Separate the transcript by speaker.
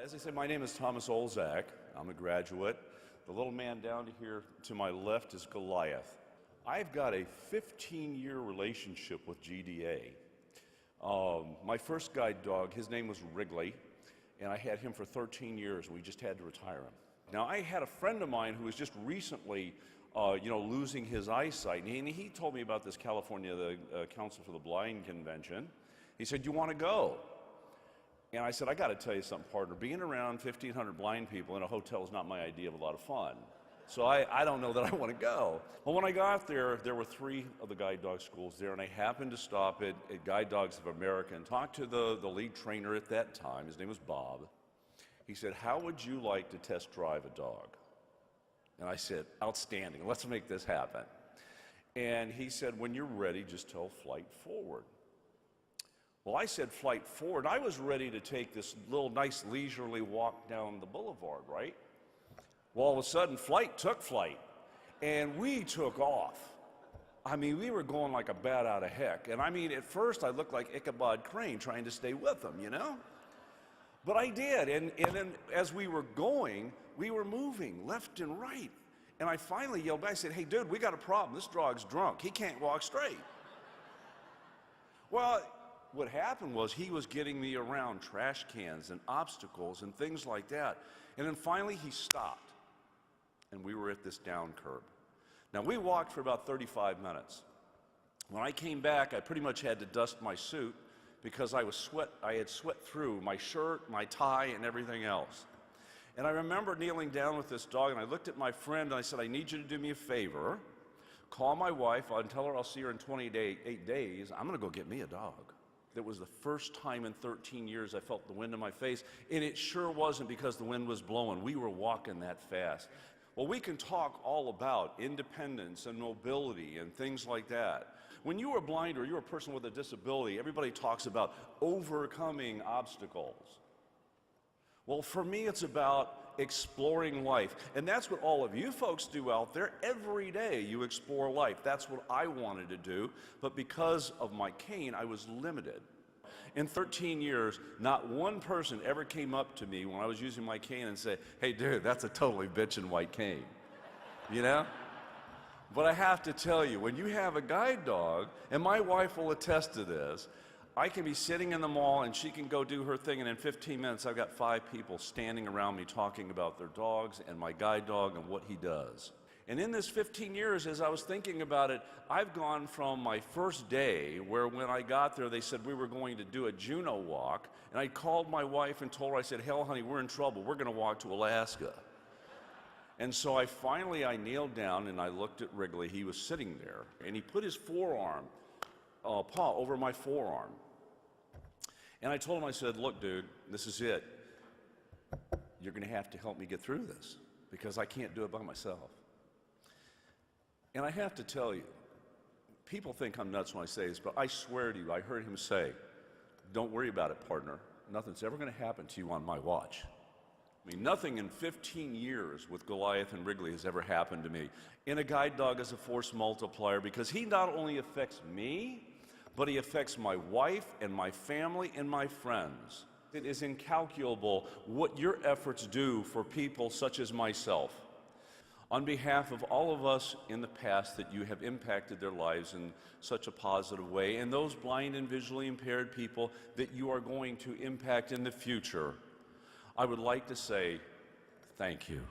Speaker 1: As I said, my name is Thomas Olzak. I'm a graduate. The little man down here to my left is Goliath. I've got a 15-year relationship with GDA. My first guide dog, his name was Wrigley, and I had him for 13 years, and we just had to retire him. Now, I had a friend of mine who was just recently, losing his eyesight, and he told me about this California, the Council for the Blind convention. He said, "You want to go?" And I said, "I got to tell you something, partner. Being around 1,500 blind people in a hotel is not my idea of a lot of fun. So I don't know that I want to go." Well, when I got there, there were 3 of the guide dog schools there, and I happened to stop at Guide Dogs of America and talk to the lead trainer at that time. His name was Bob. He said, "How would you like to test drive a dog?" And I said, "Outstanding. Let's make this happen." And he said, "When you're ready, just tell flight forward." Well, I said flight forward. I was ready to take this little nice leisurely walk down the boulevard, right? Well, all of a sudden, flight took flight, and we took off. I mean, we were going like a bat out of heck. And I mean, at first, I looked like Ichabod Crane trying to stay with them, you know? But I did, and then as we were going, we were moving left and right. And I finally yelled back, I said, "Hey, dude, we got a problem. This dog's drunk. He can't walk straight." Well, what happened was he was getting me around trash cans and obstacles and things like that. And then finally he stopped, and we were at this down curb. Now, we walked for about 35 minutes. When I came back, I pretty much had to dust my suit because I had sweat through my shirt, my tie, and everything else. And I remember kneeling down with this dog, and I looked at my friend, and I said, "I need you to do me a favor. Call my wife and tell her I'll see her in 28 days. I'm going to go get me a dog." It was the first time in 13 years I felt the wind in my face, and it sure wasn't because the wind was blowing. We were walking that fast. Well, we can talk all about independence and mobility and things like that. When you are blind or you're a person with a disability, everybody talks about overcoming obstacles. Well, for me, it's about exploring life. And that's what all of you folks do out there. Every day you explore life. That's what I wanted to do. But because of my cane, I was limited. In 13 years, not one person ever came up to me when I was using my cane and said, "Hey, dude, that's a totally bitchin' white cane." You know? But I have to tell you, when you have a guide dog, and my wife will attest to this, I can be sitting in the mall and she can go do her thing, and in 15 minutes I've got 5 people standing around me talking about their dogs and my guide dog and what he does. And in this 15 years, as I was thinking about it, I've gone from my first day, where when I got there they said we were going to do a Juneau walk, and I called my wife and told her, I said, "Hell, honey, we're in trouble. We're going to walk to Alaska." And so I kneeled down and I looked at Wrigley. He was sitting there, and he put his paw over my forearm. And I told him, I said, "Look, dude, this is it. You're going to have to help me get through this because I can't do it by myself." And I have to tell you, people think I'm nuts when I say this, but I swear to you, I heard him say, "Don't worry about it, partner. Nothing's ever going to happen to you on my watch." I mean, nothing in 15 years with Goliath and Wrigley has ever happened to me. And a guide dog is a force multiplier because he not only affects me, but he affects my wife and my family and my friends. It is incalculable what your efforts do for people such as myself. On behalf of all of us in the past that you have impacted their lives in such a positive way, and those blind and visually impaired people that you are going to impact in the future, I would like to say thank you.